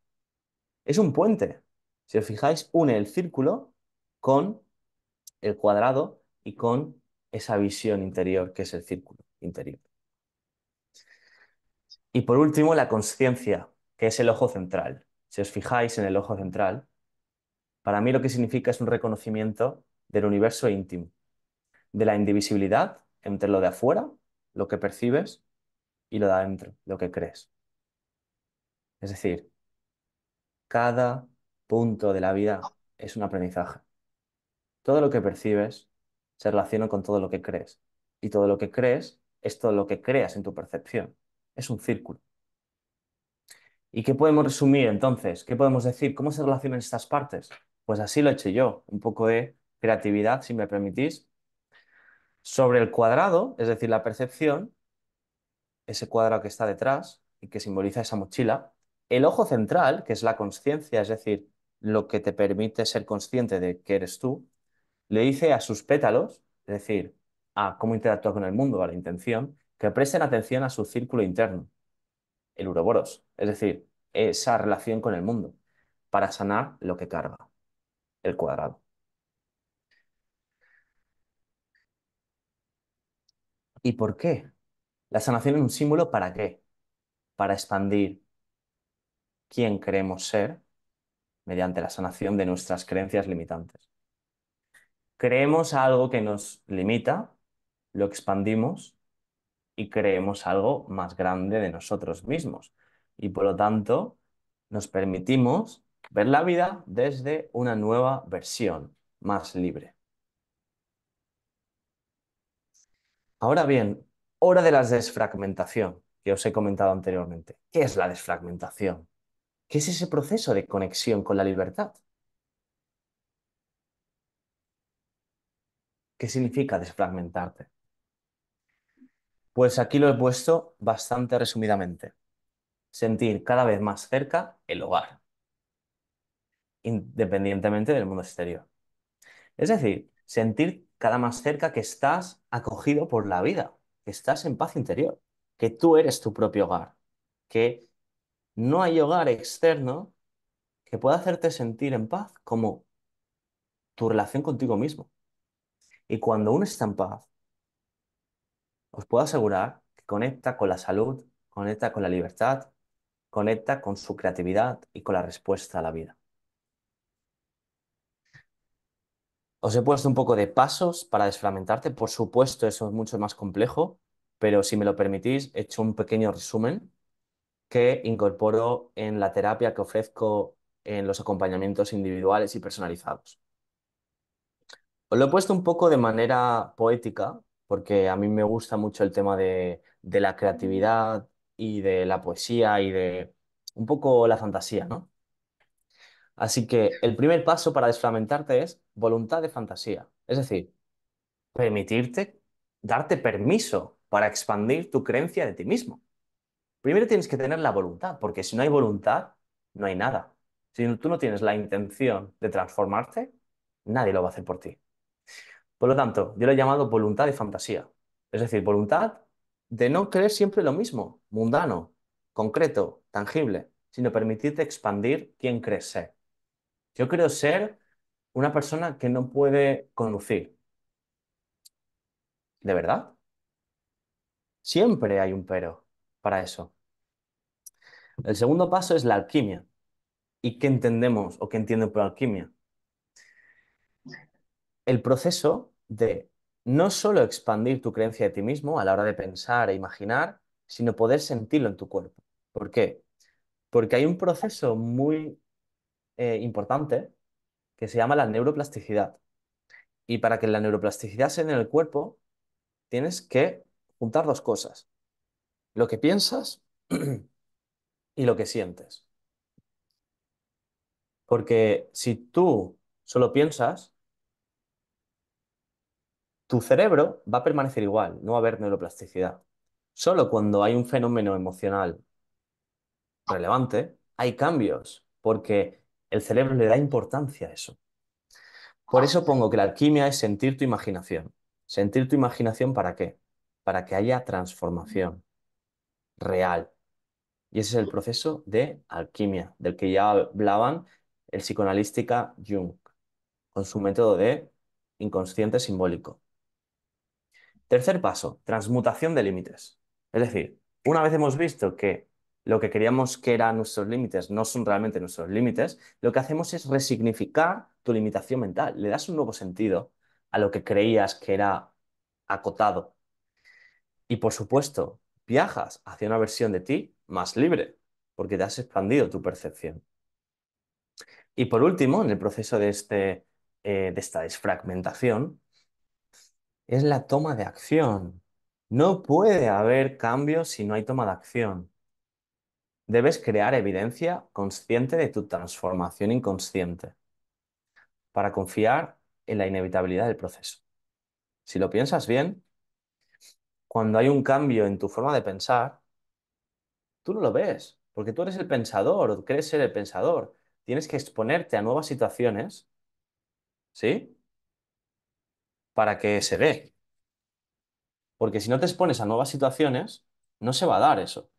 Es un puente. Si os fijáis, une el círculo con el cuadrado y con esa visión interior que es el círculo interior. Y por último, la conciencia, que es el ojo central. Si os fijáis en el ojo central, para mí lo que significa es un reconocimiento del universo íntimo, de la indivisibilidad entre lo de afuera, lo que percibes, y lo de adentro, lo que crees. Es decir, cada punto de la vida es un aprendizaje. Todo lo que percibes se relaciona con todo lo que crees. Y todo lo que crees es todo lo que creas en tu percepción. Es un círculo. ¿Y qué podemos resumir entonces? ¿Qué podemos decir? ¿Cómo se relacionan estas partes? Pues así lo he hecho yo. Un poco de creatividad, si me permitís. Sobre el cuadrado, es decir, la percepción, ese cuadrado que está detrás y que simboliza esa mochila, el ojo central, que es la conciencia, es decir, lo que te permite ser consciente de que eres tú, le dice a sus pétalos, es decir, a cómo interactúa con el mundo, a la intención, que presten atención a su círculo interno, el uroboros, es decir, esa relación con el mundo, para sanar lo que carga, el cuadrado. ¿Y por qué? La sanación es un símbolo ¿para qué? Para expandir quién queremos ser mediante la sanación de nuestras creencias limitantes. Creemos algo que nos limita, lo expandimos y creemos algo más grande de nosotros mismos. Y por lo tanto, nos permitimos ver la vida desde una nueva versión, más libre. Ahora bien, hora de la desfragmentación, que os he comentado anteriormente. ¿Qué es la desfragmentación? ¿Qué es ese proceso de conexión con la libertad? ¿Qué significa desfragmentarte? Pues aquí lo he puesto bastante resumidamente. Sentir cada vez más cerca el hogar, independientemente del mundo exterior. Es decir, sentir cada más cerca que estás acogido por la vida, que estás en paz interior, que tú eres tu propio hogar, que no hay hogar externo que pueda hacerte sentir en paz como tu relación contigo mismo. Y cuando uno está en paz, os puedo asegurar que conecta con la salud, conecta con la libertad, conecta con su creatividad y con la respuesta a la vida. Os he puesto un poco de pasos para desfragmentarte. Por supuesto, eso es mucho más complejo, pero si me lo permitís, he hecho un pequeño resumen que incorporo en la terapia que ofrezco en los acompañamientos individuales y personalizados. Os lo he puesto un poco de manera poética, porque a mí me gusta mucho el tema de la creatividad y de la poesía y de un poco la fantasía, ¿no? Así que el primer paso para desfragmentarte es voluntad de fantasía. Es decir, permitirte, darte permiso para expandir tu creencia de ti mismo. Primero tienes que tener la voluntad, porque si no hay voluntad, no hay nada. Si tú no tienes la intención de transformarte, nadie lo va a hacer por ti. Por lo tanto, yo lo he llamado voluntad de fantasía. Es decir, voluntad de no creer siempre lo mismo, mundano, concreto, tangible, sino permitirte expandir quién crees ser. Yo creo ser una persona que no puede conducir. ¿De verdad? Siempre hay un pero para eso. El segundo paso es la alquimia. ¿Y qué entendemos o qué entienden por alquimia? El proceso de no solo expandir tu creencia de ti mismo a la hora de pensar e imaginar, sino poder sentirlo en tu cuerpo. ¿Por qué? Porque hay un proceso muy importante que se llama la neuroplasticidad. Y para que la neuroplasticidad se dé en el cuerpo, tienes que juntar dos cosas. Lo que piensas y lo que sientes. Porque si tú solo piensas, tu cerebro va a permanecer igual, no va a haber neuroplasticidad. Solo cuando hay un fenómeno emocional relevante, hay cambios, porque el cerebro le da importancia a eso. Por eso pongo que la alquimia es sentir tu imaginación. ¿Sentir tu imaginación para qué? Para que haya transformación real. Y ese es el proceso de alquimia, del que ya hablaban el psicoanalística Jung, con su método de inconsciente simbólico. Tercer paso, transmutación de límites. Es decir, una vez hemos visto que lo que queríamos que eran nuestros límites no son realmente nuestros límites, lo que hacemos es resignificar tu limitación mental. Le das un nuevo sentido a lo que creías que era acotado. Y por supuesto, viajas hacia una versión de ti más libre, porque te has expandido tu percepción. Y por último, en el proceso de esta desfragmentación, es la toma de acción. No puede haber cambios si no hay toma de acción. Debes crear evidencia consciente de tu transformación inconsciente para confiar en la inevitabilidad del proceso. Si lo piensas bien, cuando hay un cambio en tu forma de pensar, tú no lo ves, porque tú eres el pensador o crees ser el pensador. Tienes que exponerte a nuevas situaciones, ¿sí? Para que se dé. Porque si no te expones a nuevas situaciones, no se va a dar eso.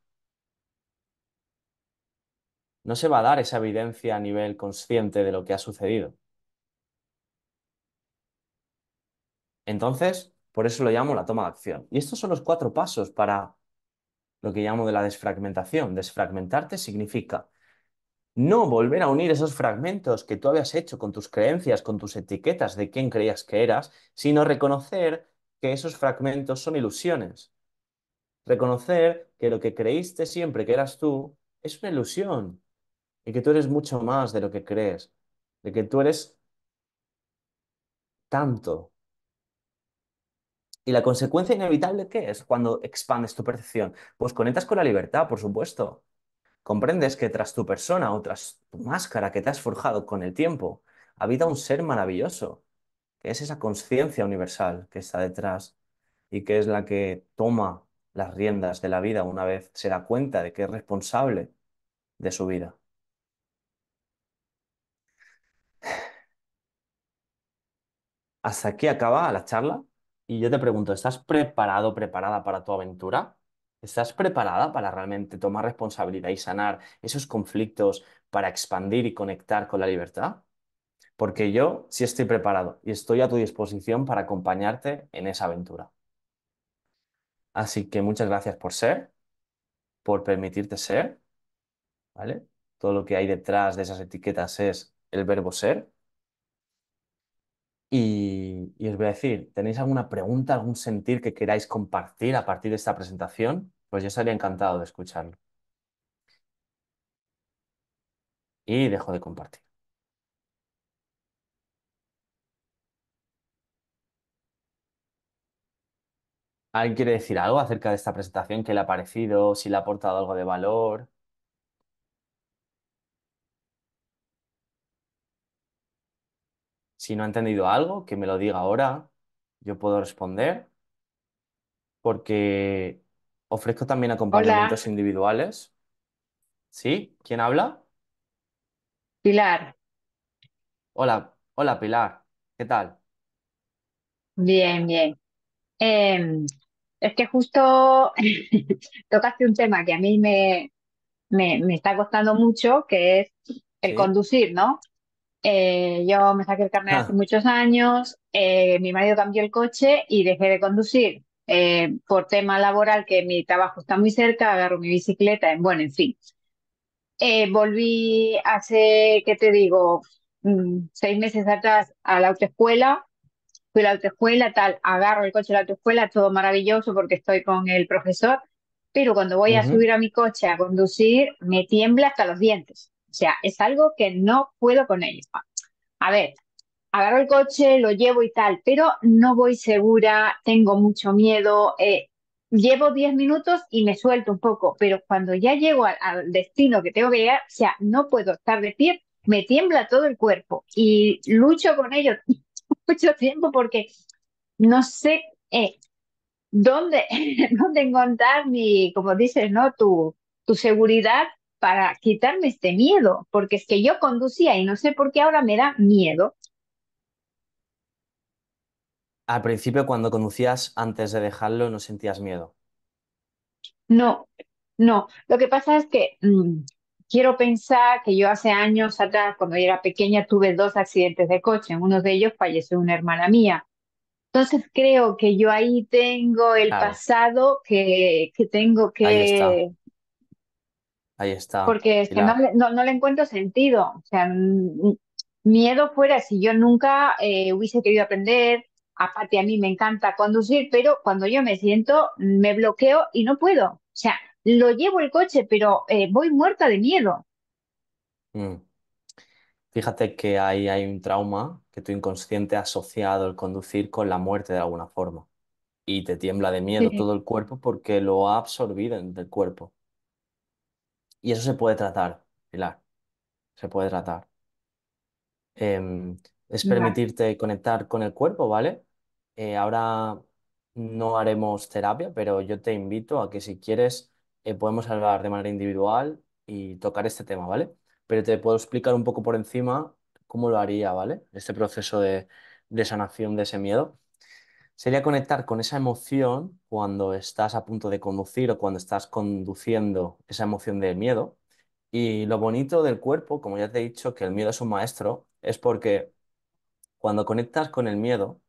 No se va a dar esa evidencia a nivel consciente de lo que ha sucedido. Entonces, por eso lo llamo la toma de acción. Y estos son los cuatro pasos para lo que llamo de la desfragmentación. Desfragmentarte significa no volver a unir esos fragmentos que tú habías hecho con tus creencias, con tus etiquetas de quién creías que eras, sino reconocer que esos fragmentos son ilusiones. Reconocer que lo que creíste siempre que eras tú es una ilusión y que tú eres mucho más de lo que crees, de que tú eres tanto. ¿Y la consecuencia inevitable qué es cuando expandes tu percepción? Pues conectas con la libertad, por supuesto. Comprendes que tras tu persona o tras tu máscara que te has forjado con el tiempo, habita un ser maravilloso, que es esa conciencia universal que está detrás y que es la que toma las riendas de la vida una vez se da cuenta de que es responsable de su vida. Hasta aquí acaba la charla y yo te pregunto, ¿estás preparado, preparada para tu aventura? ¿Estás preparada para realmente tomar responsabilidad y sanar esos conflictos para expandir y conectar con la libertad? Porque yo sí estoy preparado y estoy a tu disposición para acompañarte en esa aventura. Así que muchas gracias por ser, por permitirte ser, ¿vale? Todo lo que hay detrás de esas etiquetas es el verbo ser. Y os voy a decir, ¿tenéis alguna pregunta, algún sentir que queráis compartir a partir de esta presentación? Pues yo estaría encantado de escucharlo. Y dejo de compartir. ¿Alguien quiere decir algo acerca de esta presentación? ¿Qué le ha parecido? ¿Si le ha aportado algo de valor? Si no ha entendido algo, que me lo diga ahora. Yo puedo responder porque ofrezco también Hola, acompañamientos individuales. ¿Sí? ¿Quién habla? Pilar. Hola, hola Pilar. ¿Qué tal? Bien, bien. Em, es que justo tocaste un tema que a mí me está costando mucho, que es el ¿Sí? conducir, ¿no? Yo me saqué el carnet hace Ja. muchos años, mi marido cambió el coche y dejé de conducir por tema laboral, que mi trabajo está muy cerca, agarro mi bicicleta, bueno, en fin. Volví hace, ¿qué te digo? 6 meses atrás a la autoescuela. Fui a la autoescuela, tal, agarro el coche de la autoescuela, todo maravilloso porque estoy con el profesor, pero cuando voy a Ujú. subir a mi coche a conducir, me tiembla hasta los dientes. O sea, es algo que no puedo con ello. A ver, agarro el coche, lo llevo y tal, pero no voy segura, tengo mucho miedo. llevo 10 minutos y me suelto un poco, pero cuando ya llego al destino que tengo que llegar, o sea, no puedo estar de pie, me tiembla todo el cuerpo y lucho con ello mucho tiempo porque no sé dónde, dónde encontrar mi, como dices, ¿no? Tu seguridad para quitarme este miedo, porque es que yo conducía y no sé por qué ahora me da miedo. Al principio, cuando conducías, antes de dejarlo, no sentías miedo. No, no. Lo que pasa es que quiero pensar que yo hace años atrás, cuando yo era pequeña, tuve dos accidentes de coche. En uno de ellos falleció una hermana mía. Entonces creo que yo ahí tengo el Claro, pasado que tengo ahí está, que, ahí está, porque es que no, Pilar. no le encuentro sentido. O sea, miedo fuera si yo nunca hubiese querido aprender. Aparte, a mí me encanta conducir, pero cuando yo me siento, me bloqueo y no puedo. O sea, lo llevo el coche, pero voy muerta de miedo. Mm. Fíjate que ahí hay un trauma que tu inconsciente ha asociado el conducir con la muerte de alguna forma. Y te tiembla de miedo Sí, todo el cuerpo porque lo ha absorbido del cuerpo. Y eso se puede tratar, Pilar, se puede tratar. em, es vale. permitirte conectar con el cuerpo, ¿vale? Ahora no haremos terapia, pero yo te invito a que si quieres podemos hablar de manera individual y tocar este tema, ¿vale? Pero te puedo explicar un poco por encima cómo lo haría, ¿vale? Este proceso de sanación de ese miedo. Sería conectar con esa emoción cuando estás a punto de conducir o cuando estás conduciendo esa emoción del miedo. Y lo bonito del cuerpo, como ya te he dicho, que el miedo es un maestro, es porque cuando conectas con el miedo,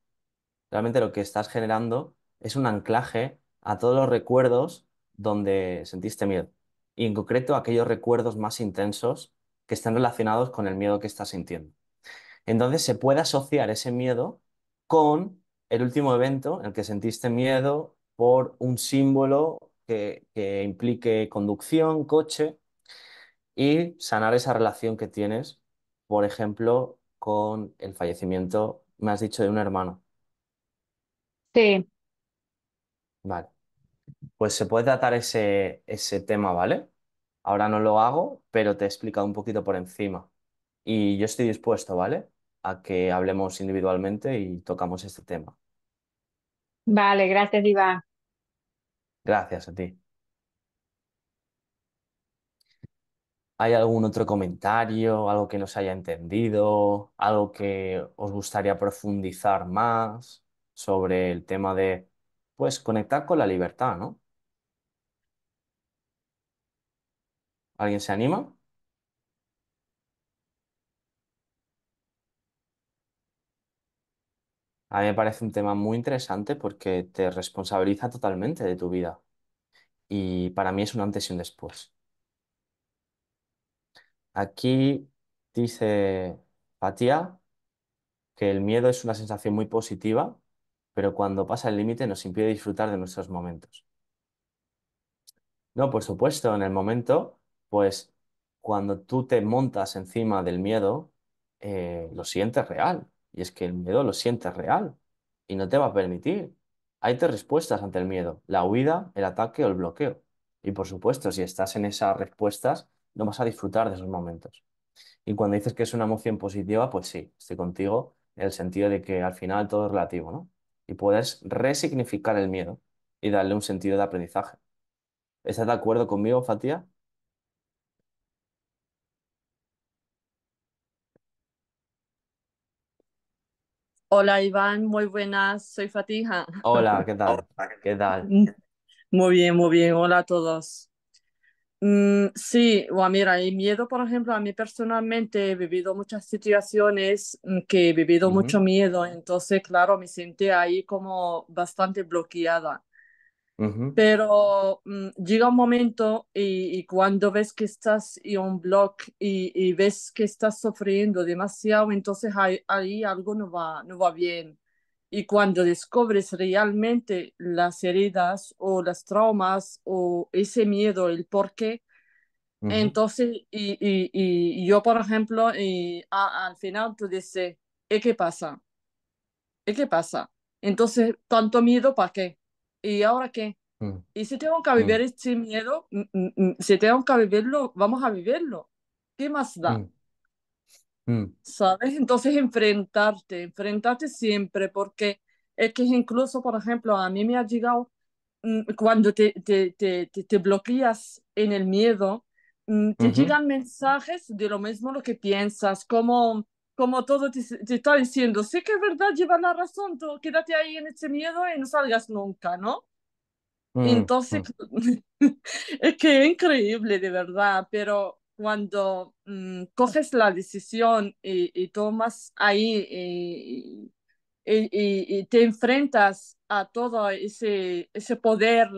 realmente lo que estás generando es un anclaje a todos los recuerdos donde sentiste miedo. Y en concreto aquellos recuerdos más intensos que estén relacionados con el miedo que estás sintiendo. Entonces se puede asociar ese miedo con el último evento en el que sentiste miedo por un símbolo que implique conducción, coche, y sanar esa relación que tienes, por ejemplo, con el fallecimiento, me has dicho, de un hermano. Sí, Vale, pues se puede tratar ese tema, ¿vale? Ahora no lo hago, pero te he explicado un poquito por encima. Y yo estoy dispuesto, ¿vale? A que hablemos individualmente y tocamos este tema. vale, gracias, Iván. Gracias a ti. ¿Hay algún otro comentario, algo que no se haya entendido, algo que os gustaría profundizar más sobre el tema de, pues, conectar con la libertad, ¿no? ¿Alguien se anima? A mí me parece un tema muy interesante porque te responsabiliza totalmente de tu vida y para mí es un antes y un después. Aquí dice Fatia que el miedo es una sensación muy positiva, pero cuando pasa el límite nos impide disfrutar de nuestros momentos. No, por supuesto, en el momento, pues cuando tú te montas encima del miedo, lo sientes real. Y es que el miedo lo sientes real y no te va a permitir. Hay tres respuestas ante el miedo: la huida, el ataque o el bloqueo. Y por supuesto, si estás en esas respuestas, no vas a disfrutar de esos momentos. Y cuando dices que es una emoción positiva, pues sí, estoy contigo en el sentido de que al final todo es relativo, ¿no? Y puedes resignificar el miedo y darle un sentido de aprendizaje. ¿Estás de acuerdo conmigo, Fatia? Hola Iván, muy buenas, soy Fatija. Hola, ¿qué tal? ¿Qué tal? Mm, muy bien, hola a todos. Sí, bueno, mira, el miedo, por ejemplo, a mí personalmente he vivido muchas situaciones que he vivido Ujú, mucho miedo, entonces, claro, me sentí ahí como bastante bloqueada. ujú, Pero llega un momento y cuando ves que estás en un bloque y ves que estás sufriendo demasiado, entonces ahí algo no va bien. Y cuando descubres realmente las heridas o las traumas o ese miedo, el por qué, ujú, entonces, y yo, por ejemplo, al final tú dices, ¿y qué pasa? ¿Y qué pasa? Entonces, tanto miedo, ¿para qué? ¿Y ahora qué? mm, Y si tengo que mm, vivir este miedo, si tengo que vivirlo, vamos a vivirlo. ¿Qué más da? mm, mm, ¿Sabes? Entonces enfrentarte siempre, porque es que incluso, por ejemplo, a mí me ha llegado cuando te bloqueas en el miedo, te ujú, llegan mensajes de lo mismo lo que piensas, como todo te está diciendo, sí que es verdad, lleva la razón, tú quédate ahí en ese miedo y no salgas nunca, ¿no? mm, Entonces, mm, es que es increíble, de verdad, pero cuando coges la decisión y tomas ahí y te enfrentas a todo ese poder,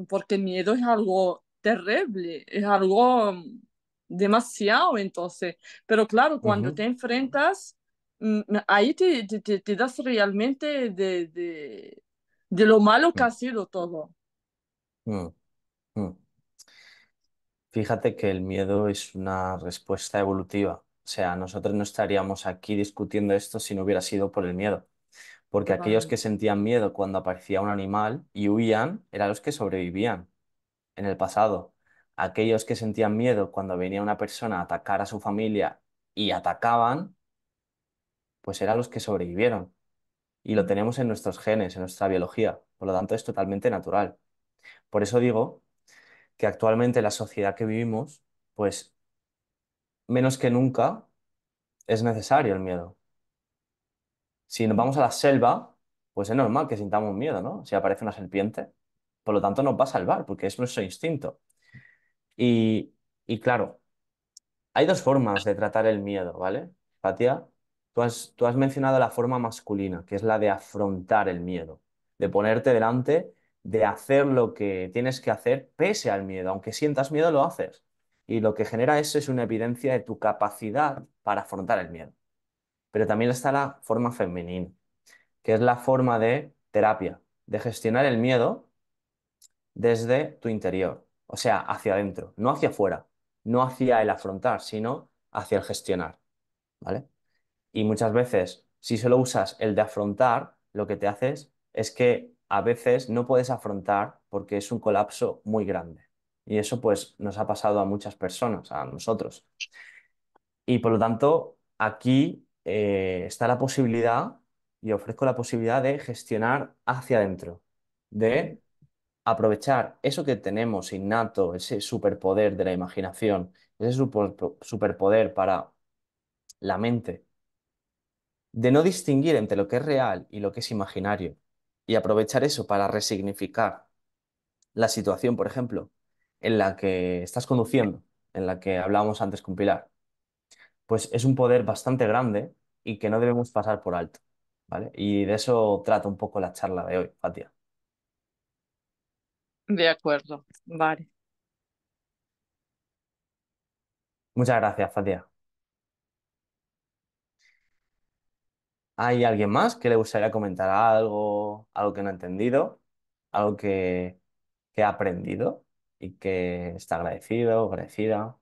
porque el miedo es algo terrible, es algo demasiado, entonces, pero claro, cuando ujú, te enfrentas, ahí te das realmente de lo malo que mm, ha sido todo. mm, mm. Fíjate que el miedo es una respuesta evolutiva. O sea, nosotros no estaríamos aquí discutiendo esto si no hubiera sido por el miedo. Porque aquellos Claro. que sentían miedo cuando aparecía un animal y huían eran los que sobrevivían en el pasado. Aquellos que sentían miedo cuando venía una persona a atacar a su familia y atacaban, pues eran los que sobrevivieron. Y lo tenemos en nuestros genes, en nuestra biología. Por lo tanto, es totalmente natural. Por eso digo que actualmente la sociedad que vivimos, pues menos que nunca es necesario el miedo. Si nos vamos a la selva, pues es normal que sintamos miedo, ¿no? Si aparece una serpiente, por lo tanto nos va a salvar, porque es nuestro instinto. Y, y claro, hay dos formas de tratar el miedo, ¿vale? Katia, tú has mencionado la forma masculina, que es la de afrontar el miedo, de ponerte delante, de hacer lo que tienes que hacer pese al miedo. Aunque sientas miedo, lo haces. Y lo que genera eso es una evidencia de tu capacidad para afrontar el miedo. Pero también está la forma femenina, que es la forma de terapia, de gestionar el miedo desde tu interior, o sea, hacia adentro, no hacia afuera, no hacia el afrontar, sino hacia el gestionar, ¿vale? Y muchas veces, si solo usas el de afrontar, lo que te haces es que a veces no puedes afrontar porque es un colapso muy grande. Y eso pues nos ha pasado a muchas personas, a nosotros. Y por lo tanto, aquí está la posibilidad, y ofrezco la posibilidad de gestionar hacia adentro, de aprovechar eso que tenemos innato, ese superpoder de la imaginación, ese superpoder para la mente, de no distinguir entre lo que es real y lo que es imaginario, y aprovechar eso para resignificar la situación, por ejemplo, en la que estás conduciendo, en la que hablábamos antes con Pilar, pues es un poder bastante grande y que no debemos pasar por alto, ¿vale? Y de eso trata un poco la charla de hoy, Fatia. De acuerdo, vale. Muchas gracias, Fatia. ¿Hay alguien más que le gustaría comentar algo, algo que no ha entendido, algo que ha aprendido y que está agradecido, agradecida?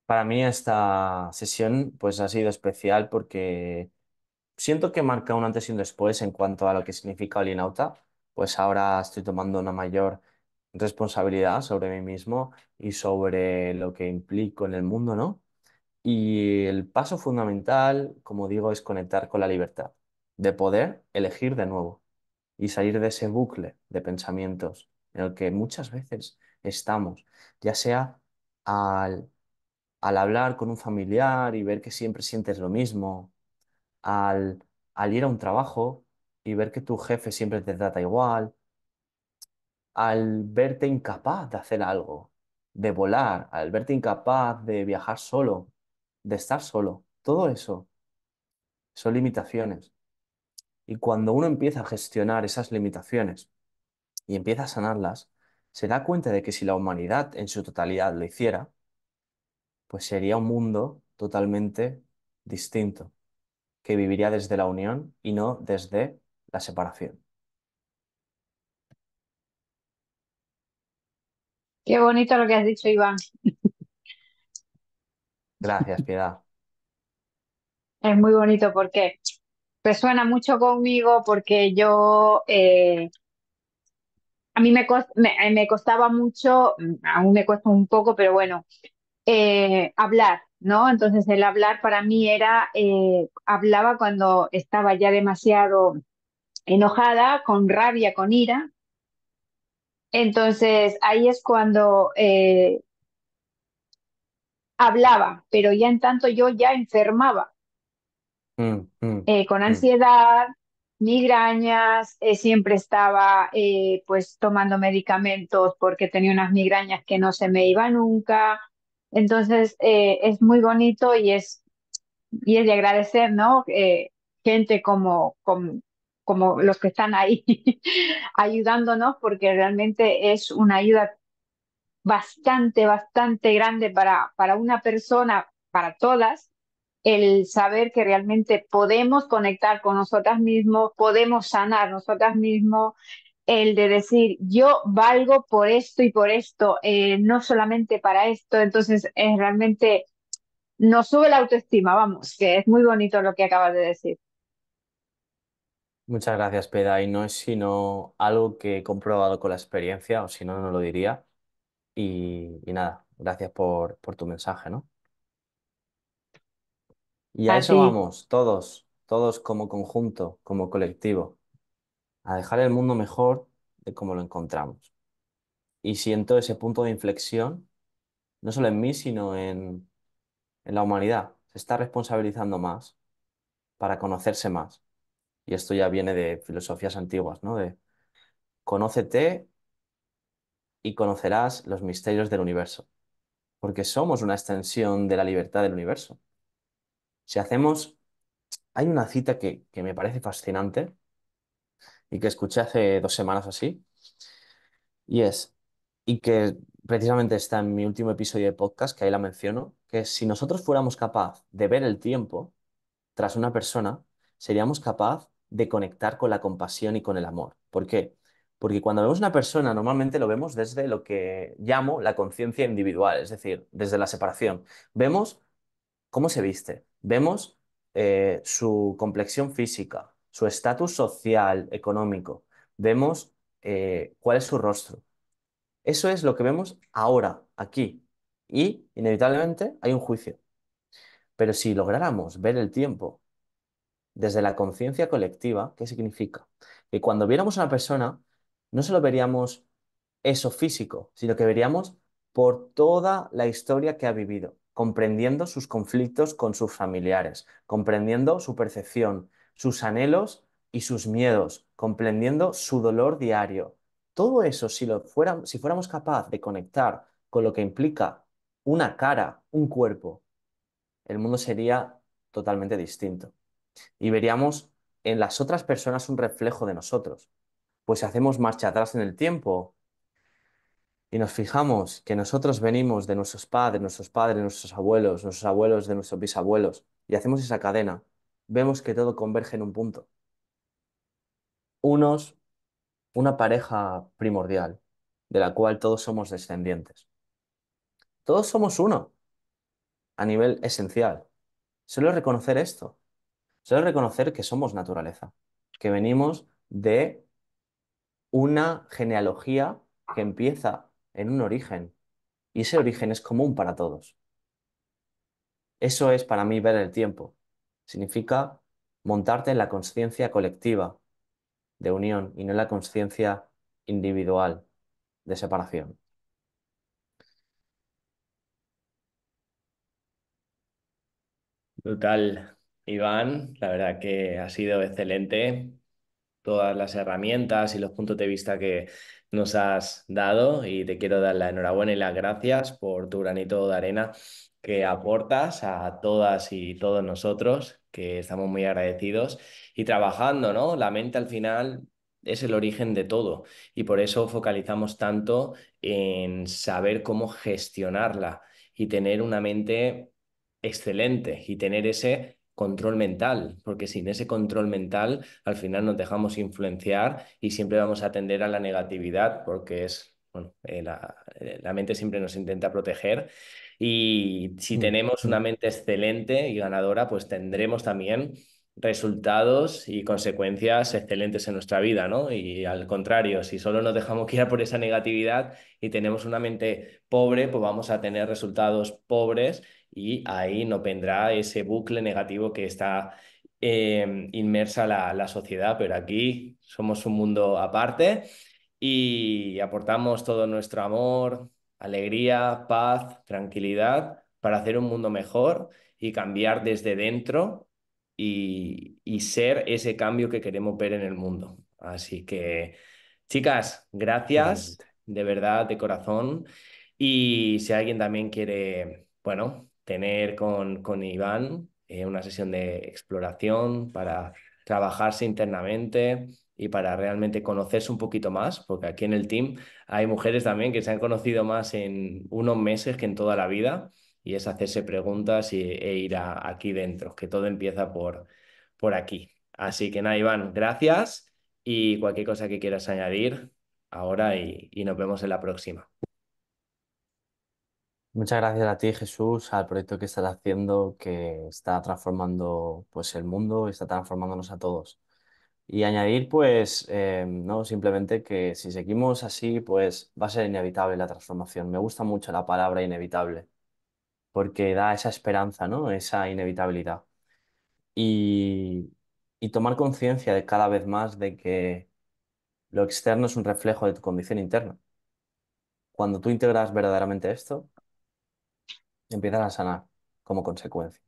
Para mí esta sesión pues ha sido especial porque siento que marca un antes y un después en cuanto a lo que significa Olinauta, pues ahora estoy tomando una mayor responsabilidad sobre mí mismo y sobre lo que implico en el mundo, ¿no? Y el paso fundamental, como digo, es conectar con la libertad, de poder elegir de nuevo y salir de ese bucle de pensamientos en el que muchas veces estamos, ya sea al, al hablar con un familiar y ver que siempre sientes lo mismo, al, al ir a un trabajo y ver que tu jefe siempre te trata igual, al verte incapaz de hacer algo, de volar, al verte incapaz de viajar solo, de estar solo. Todo eso son limitaciones. Y cuando uno empieza a gestionar esas limitaciones y empieza a sanarlas, se da cuenta de que si la humanidad en su totalidad lo hiciera, pues sería un mundo totalmente distinto, que viviría desde la unión y no desde la separación. Qué bonito lo que has dicho, Iván. Gracias, Piedad. Es muy bonito porque resuena mucho conmigo porque a mí me costaba mucho, aún me cuesta un poco, pero bueno, hablar, ¿no? Entonces el hablar para mí hablaba cuando estaba ya demasiado enojada, con rabia, con ira. Entonces ahí es cuando hablaba, pero ya en tanto yo ya enfermaba Mm, mm, con mm. ansiedad, migrañas, siempre estaba pues tomando medicamentos porque tenía unas migrañas que no se me iban nunca. Entonces es muy bonito y es de agradecer, ¿no? Gente como los que están ahí ayudándonos porque realmente es una ayuda bastante, bastante grande para una persona, para todas, el saber que realmente podemos conectar con nosotras mismos, podemos sanar nosotras mismos, el de decir, yo valgo por esto y por esto, no solamente para esto, entonces realmente nos sube la autoestima, vamos, que es muy bonito lo que acabas de decir. Muchas gracias, Piedad. Y no es sino algo que he comprobado con la experiencia, o si no, no lo diría. Y nada, gracias por tu mensaje, ¿no? Y a A eso ti, vamos, todos como conjunto, como colectivo, a dejar el mundo mejor de como lo encontramos. Y siento ese punto de inflexión, no solo en mí, sino en la humanidad. Se está responsabilizando más para conocerse más. Y esto ya viene de filosofías antiguas, ¿no? De conócete y conocerás los misterios del universo, porque somos una extensión de la libertad del universo. Si hacemos, hay una cita que me parece fascinante y que escuché hace 2 semanas así, y es, y que precisamente está en mi último episodio de podcast, que ahí la menciono, que es, si nosotros fuéramos capaz de ver el tiempo tras una persona, seríamos capaz de conectar con la compasión y con el amor. ¿Por qué? Porque cuando vemos una persona, normalmente lo vemos desde lo que llamo la conciencia individual, es decir, desde la separación. Vemos cómo se viste, vemos su complexión física, su estatus social, económico, vemos cuál es su rostro. Eso es lo que vemos ahora, aquí. Y inevitablemente hay un juicio. Pero si lográramos ver el tiempo desde la conciencia colectiva, ¿qué significa? Que cuando viéramos a una persona, no solo veríamos eso físico, sino que veríamos por toda la historia que ha vivido, comprendiendo sus conflictos con sus familiares, comprendiendo su percepción, sus anhelos y sus miedos, comprendiendo su dolor diario. Todo eso, si fuéramos capaces de conectar con lo que implica una cara, un cuerpo, el mundo sería totalmente distinto y veríamos en las otras personas un reflejo de nosotros. Pues si hacemos marcha atrás en el tiempo y nos fijamos que nosotros venimos de nuestros padres, nuestros abuelos de nuestros bisabuelos, y hacemos esa cadena, vemos que todo converge en un punto. Unos, una pareja primordial, de la cual todos somos descendientes. Todos somos uno a nivel esencial. Solo reconocer esto, solo reconocer que somos naturaleza, que venimos de una genealogía que empieza en un origen y ese origen es común para todos. Eso es para mí ver el tiempo. Significa montarte en la conciencia colectiva de unión y no en la conciencia individual de separación. Brutal, Iván, la verdad que ha sido excelente todas las herramientas y los puntos de vista que nos has dado y te quiero dar la enhorabuena y las gracias por tu granito de arena que aportas a todas y todos nosotros, que estamos muy agradecidos y trabajando, ¿no? La mente al final es el origen de todo y por eso focalizamos tanto en saber cómo gestionarla y tener una mente excelente y tener ese control mental, porque sin ese control mental al final nos dejamos influenciar y siempre vamos a tender a la negatividad porque es bueno, la mente siempre nos intenta proteger y si Mm, tenemos una mm. mente excelente y ganadora, pues tendremos también resultados y consecuencias excelentes en nuestra vida, ¿no? Y al contrario, si solo nos dejamos guiar por esa negatividad y tenemos una mente pobre, pues vamos a tener resultados pobres y ahí nos vendrá ese bucle negativo que está inmersa la sociedad, pero aquí somos un mundo aparte y aportamos todo nuestro amor, alegría, paz, tranquilidad para hacer un mundo mejor y cambiar desde dentro y ser ese cambio que queremos ver en el mundo. Así que, chicas, gracias Totalmente. de verdad, de corazón. Y si alguien también quiere, bueno, tener con Iván una sesión de exploración para trabajarse internamente y para realmente conocerse un poquito más, porque aquí en el team hay mujeres también que se han conocido más en unos meses que en toda la vida, y es hacerse preguntas e ir aquí dentro, que todo empieza por aquí. Así que nada, Iván, gracias y cualquier cosa que quieras añadir ahora y nos vemos en la próxima. Muchas gracias a ti, Jesús, al proyecto que estás haciendo, que está transformando pues el mundo y está transformándonos a todos. Y añadir, pues, no, simplemente que si seguimos así, pues va a ser inevitable la transformación. Me gusta mucho la palabra inevitable, porque da esa esperanza, ¿no? Esa inevitabilidad. Y, y tomar conciencia de cada vez más de que lo externo es un reflejo de tu condición interna. Cuando tú integras verdaderamente esto, empiezas a sanar como consecuencia.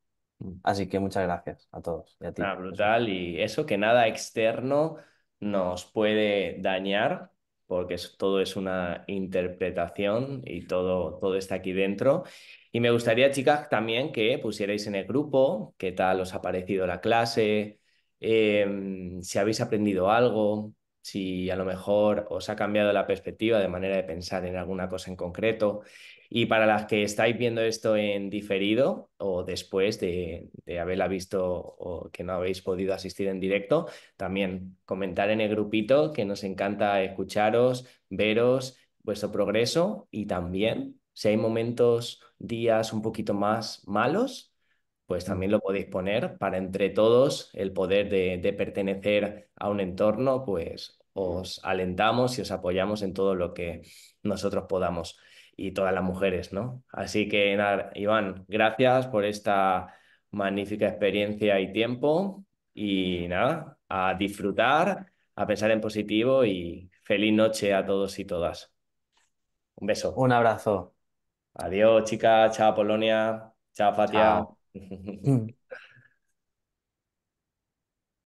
Así que muchas gracias a todos y a ti, Ah, Jesús. brutal. Y eso, que nada externo nos puede dañar, porque todo es una interpretación y todo está aquí dentro. Y me gustaría, chicas, también que pusierais en el grupo qué tal os ha parecido la clase, si habéis aprendido algo, si a lo mejor os ha cambiado la perspectiva de manera de pensar en alguna cosa en concreto. Y para las que estáis viendo esto en diferido o después de haberla visto o que no habéis podido asistir en directo, también comentar en el grupito, que nos encanta escucharos, veros, vuestro progreso y también si hay momentos, días un poquito más malos, pues Mm. también lo podéis poner para entre todos el poder de pertenecer a un entorno, pues os alentamos y os apoyamos en todo lo que nosotros podamos y todas las mujeres, ¿no? Así que nada, Iván, gracias por esta magnífica experiencia y tiempo y nada, a disfrutar, a pensar en positivo y feliz noche a todos y todas. Un beso. Un abrazo. Adiós, chicas. Chao, Polonia. Chao, Fatia. Chao.